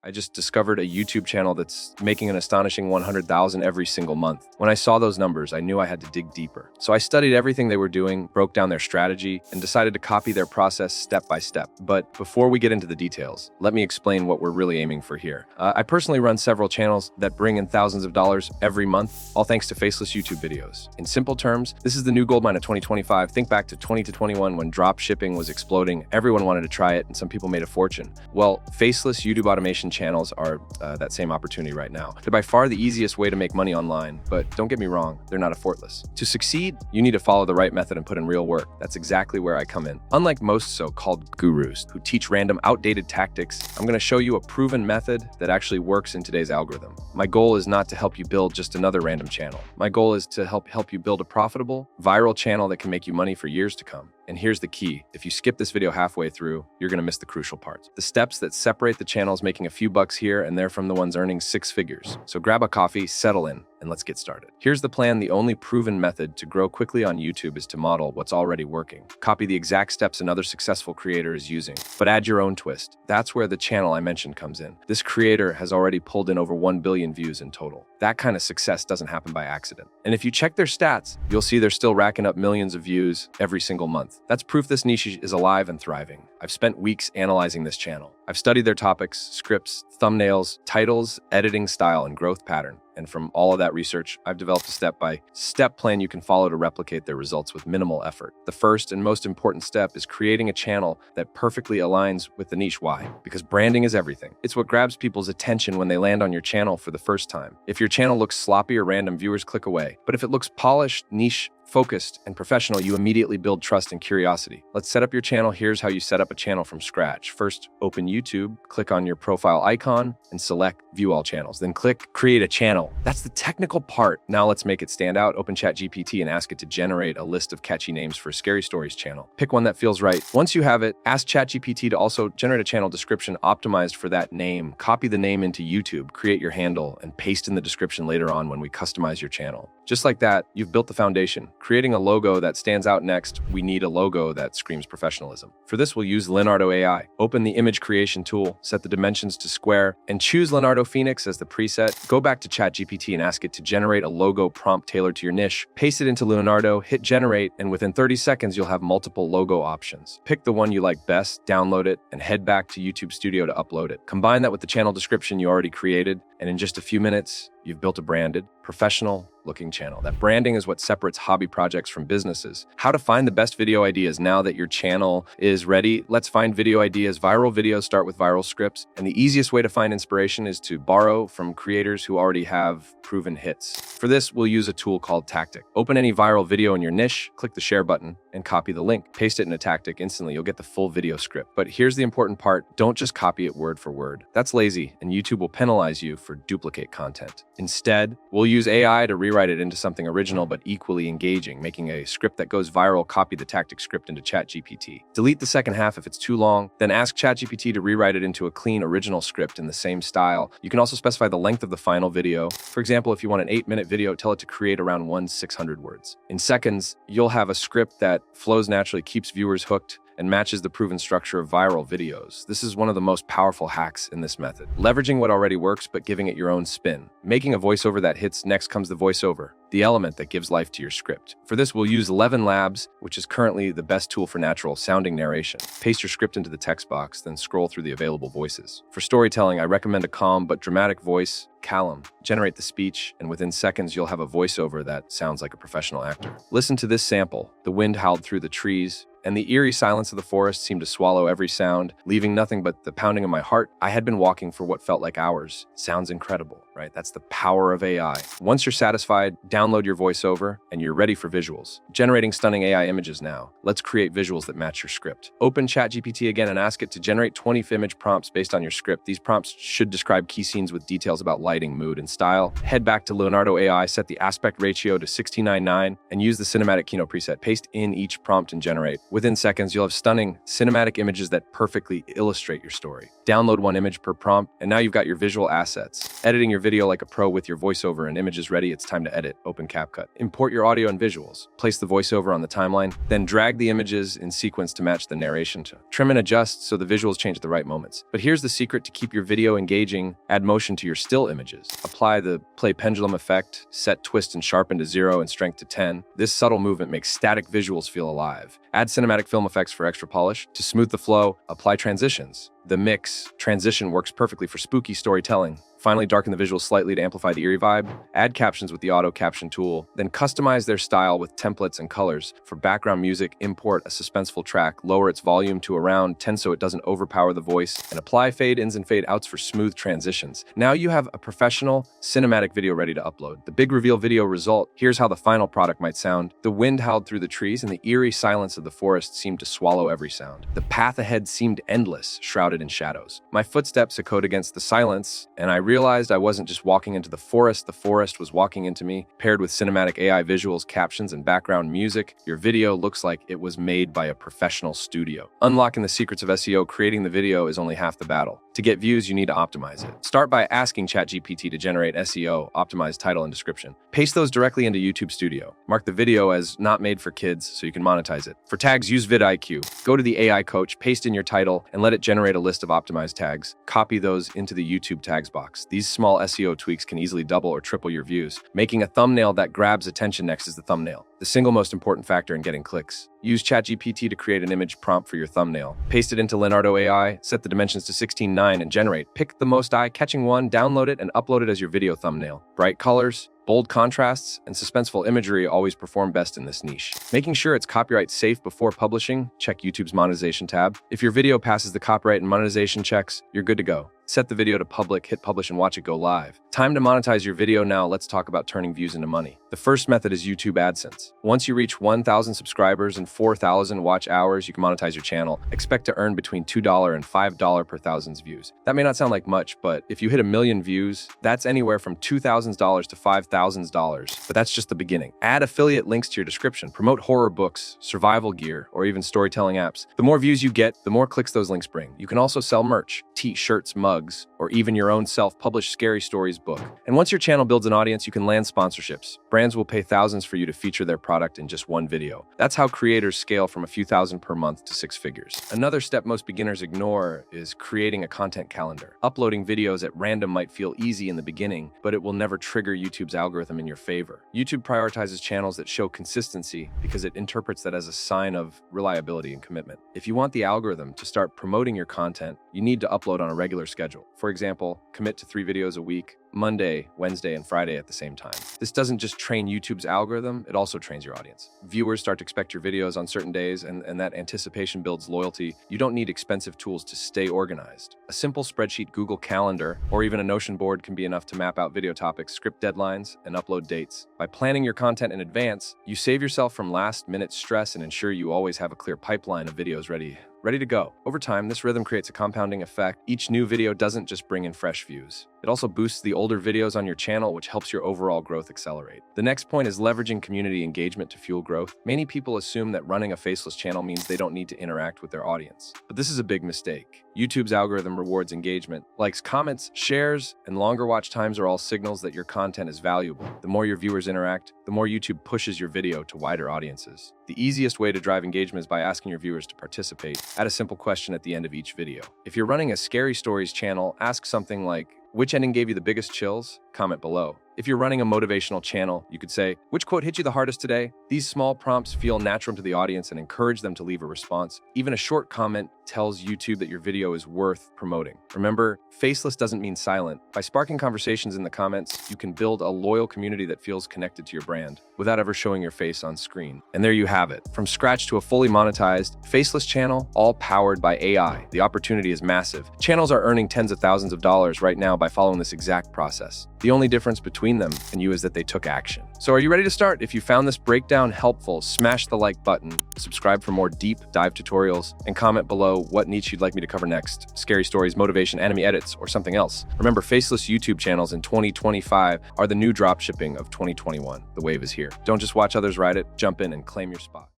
I just discovered a YouTube channel that's making an astonishing 100,000 every single month. When I saw those numbers, I knew I had to dig deeper. So I studied everything they were doing, broke down their strategy, and decided to copy their process step by step. But before we get into the details, let me explain what we're really aiming for here. I personally run several channels that bring in thousands of dollars every month, all thanks to faceless YouTube videos. In simple terms, this is the new goldmine of 2025. Think back to 20 to 21 when drop shipping was exploding. Everyone wanted to try it, and some people made a fortune. Well, faceless YouTube automation channels are that same opportunity right now. They're by far the easiest way to make money online, but don't get me wrong, they're not effortless. To succeed, you need to follow the right method and put in real work. That's exactly where I come in. Unlike most so-called gurus who teach random outdated tactics, I'm going to show you a proven method that actually works in today's algorithm. My goal is not to help you build just another random channel. My goal is to help you build a profitable, viral channel that can make you money for years to come. And here's the key. If you skip this video halfway through, you're going to miss the crucial parts. The steps that separate the channels making a few bucks here and there from the ones earning 6 figures. So grab a coffee, settle in, and let's get started. Here's the plan. The only proven method to grow quickly on YouTube is to model what's already working. Copy the exact steps another successful creator is using, but add your own twist. That's where the channel I mentioned comes in. This creator has already pulled in over 1 billion views in total. That kind of success doesn't happen by accident. And if you check their stats, you'll see they're still racking up millions of views every single month. That's proof this niche is alive and thriving. I've spent weeks analyzing this channel. I've studied their topics, scripts, thumbnails, titles, editing style, and growth pattern. And from all of that research, I've developed a step-by-step plan you can follow to replicate their results with minimal effort. The first and most important step is creating a channel that perfectly aligns with the niche. Why? Because branding is everything. It's what grabs people's attention when they land on your channel for the first time. If your channel looks sloppy or random, viewers click away. But if it looks polished, niche, focused, and professional, you immediately build trust and curiosity. Let's set up your channel. Here's how you set up a channel from scratch. First, open YouTube, click on your profile icon, and select View All Channels. Then click Create a Channel. That's the technical part. Now let's make it stand out. Open ChatGPT and ask it to generate a list of catchy names for Scary Stories channel. Pick one that feels right. Once you have it, ask ChatGPT to also generate a channel description optimized for that name. Copy the name into YouTube, create your handle, and paste in the description later on when we customize your channel. Just like that, you've built the foundation. Creating a logo that stands out next, we need a logo that screams professionalism. For this, we'll use Leonardo AI. Open the image creation tool, set the dimensions to square, and choose Leonardo Phoenix as the preset. Go back to ChatGPT and ask it to generate a logo prompt tailored to your niche. Paste it into Leonardo, hit generate, and within 30 seconds, you'll have multiple logo options. Pick the one you like best, download it, and head back to YouTube Studio to upload it. Combine that with the channel description you already created, and in just a few minutes, you've built a branded, professional-looking channel. That branding is what separates hobby projects from businesses. How to find the best video ideas now that your channel is ready? Let's find video ideas. Viral videos start with viral scripts, and the easiest way to find inspiration is to borrow from creators who already have proven hits. For this, we'll use a tool called Tactic. Open any viral video in your niche, click the share button, and copy the link. Paste it in a Tactic. Instantly, you'll get the full video script. But here's the important part. Don't just copy it word for word. That's lazy, and YouTube will penalize you for duplicate content. Instead, we'll use AI to rewrite it into something original but equally engaging, making a script that goes viral. Copy the Tactic script into ChatGPT. Delete the second half if it's too long, then ask ChatGPT to rewrite it into a clean original script in the same style. You can also specify the length of the final video. For example, if you want an 8-minute video, tell it to create around 600 words. In seconds, you'll have a script that flows naturally, keeps viewers hooked, and matches the proven structure of viral videos. This is one of the most powerful hacks in this method. Leveraging what already works, but giving it your own spin. Making a voiceover that hits. Next comes the voiceover, the element that gives life to your script. For this, we'll use 11 Labs, which is currently the best tool for natural sounding narration. Paste your script into the text box, then scroll through the available voices. For storytelling, I recommend a calm but dramatic voice, Callum. Generate the speech, and within seconds, you'll have a voiceover that sounds like a professional actor. Listen to this sample. The wind howled through the trees, and the eerie silence of the forest seemed to swallow every sound, leaving nothing but the pounding of my heart. I had been walking for what felt like hours. Sounds incredible, right? That's the power of AI. Once you're satisfied, download your voiceover, and you're ready for visuals. Generating stunning AI images now. Let's create visuals that match your script. Open ChatGPT again and ask it to generate 20 image prompts based on your script. These prompts should describe key scenes with details about lighting, mood, and style. Head back to Leonardo AI, set the aspect ratio to 16:9, and use the cinematic keynote preset. Paste in each prompt and generate. Within seconds, you'll have stunning cinematic images that perfectly illustrate your story. Download one image per prompt, and now you've got your visual assets. Editing your video like a pro with your voiceover and images ready, it's time to edit. Open CapCut. Import your audio and visuals. Place the voiceover on the timeline, then drag the images in sequence to match the narration. Trim and adjust so the visuals change at the right moments. But here's the secret to keep your video engaging. Add motion to your still images. Apply the play pendulum effect. Set twist and sharpen to 0 and strength to 10. This subtle movement makes static visuals feel alive. Add cinematic film effects for extra polish. To smooth the flow, apply transitions. The mix transition works perfectly for spooky storytelling. Finally, darken the visuals slightly to amplify the eerie vibe. Add captions with the auto caption tool. Then customize their style with templates and colors. For background music, import a suspenseful track. Lower its volume to around 10 so it doesn't overpower the voice. And apply fade-ins and fade-outs for smooth transitions. Now you have a professional cinematic video ready to upload. The big reveal video result. Here's how the final product might sound. The wind howled through the trees and the eerie silence of the forest seemed to swallow every sound. The path ahead seemed endless, shrouded in shadows. My footsteps echoed against the silence, and I realized I wasn't just walking into the forest was walking into me. Paired with cinematic AI visuals, captions, and background music, your video looks like it was made by a professional studio. Unlocking the secrets of SEO, creating the video is only half the battle. To get views, you need to optimize it. Start by asking ChatGPT to generate SEO, optimized title and description. Paste those directly into YouTube Studio. Mark the video as not made for kids so you can monetize it. For tags, use vidIQ. Go to the AI coach, paste in your title, and let it generate a list of optimized tags. Copy those into the YouTube tags box. These small SEO tweaks can easily double or triple your views. Making a thumbnail that grabs attention next is the thumbnail, the single most important factor in getting clicks. Use ChatGPT to create an image prompt for your thumbnail. Paste it into Leonardo AI, set the dimensions to 16:9 and generate. Pick the most eye-catching one, download it, and upload it as your video thumbnail. Bright colors, bold contrasts, and suspenseful imagery always perform best in this niche. Making sure it's copyright safe before publishing, check YouTube's monetization tab. If your video passes the copyright and monetization checks, you're good to go. Set the video to public, hit publish, and watch it go live. Time to monetize your video now. Let's talk about turning views into money. The first method is YouTube AdSense. Once you reach 1,000 subscribers and 4,000 watch hours, you can monetize your channel. Expect to earn between $2 and $5 per thousand views. That may not sound like much, but if you hit 1 million views, that's anywhere from $2,000 to $5,000. But that's just the beginning. Add affiliate links to your description. Promote horror books, survival gear, or even storytelling apps. The more views you get, the more clicks those links bring. You can also sell merch, t-shirts, mugs, or even your own self-published scary stories book. And once your channel builds an audience, you can land sponsorships. Brands will pay thousands for you to feature their product in just one video. That's how creators scale from a few thousand per month to 6 figures. Another step most beginners ignore is creating a content calendar. Uploading videos at random might feel easy in the beginning, but it will never trigger YouTube's algorithm in your favor. YouTube prioritizes channels that show consistency because it interprets that as a sign of reliability and commitment. If you want the algorithm to start promoting your content, you need to upload on a regular schedule. For example, commit to 3 videos a week, Monday, Wednesday, and Friday at the same time. This doesn't just train YouTube's algorithm, it also trains your audience. Viewers start to expect your videos on certain days, and that anticipation builds loyalty. You don't need expensive tools to stay organized. A simple spreadsheet, Google Calendar, or even a Notion board can be enough to map out video topics, script deadlines, and upload dates. By planning your content in advance, you save yourself from last-minute stress and ensure you always have a clear pipeline of videos ready to go. Over time, this rhythm creates a compounding effect. Each new video doesn't just bring in fresh views. It also boosts the older videos on your channel, which helps your overall growth accelerate. The next point is leveraging community engagement to fuel growth. Many people assume that running a faceless channel means they don't need to interact with their audience. But this is a big mistake. YouTube's algorithm rewards engagement. Likes, comments, shares, and longer watch times are all signals that your content is valuable. The more your viewers interact, the more YouTube pushes your video to wider audiences. The easiest way to drive engagement is by asking your viewers to participate. Add a simple question at the end of each video. If you're running a scary stories channel, ask something like, which ending gave you the biggest chills? Comment below. If you're running a motivational channel, you could say, which quote hit you the hardest today? These small prompts feel natural to the audience and encourage them to leave a response. Even a short comment tells YouTube that your video is worth promoting. Remember, faceless doesn't mean silent. By sparking conversations in the comments, you can build a loyal community that feels connected to your brand without ever showing your face on screen. And there you have it. From scratch to a fully monetized, faceless channel, all powered by AI. The opportunity is massive. Channels are earning tens of thousands of dollars right now by following this exact process. The only difference between them and you is that they took action. So are you ready to start? If you found this breakdown helpful, smash the like button, subscribe for more deep dive tutorials, and comment below what niche you'd like me to cover next. Scary stories, motivation, anime edits, or something else. Remember, faceless YouTube channels in 2025 are the new dropshipping of 2021. The wave is here. Don't just watch others ride it, jump in and claim your spot.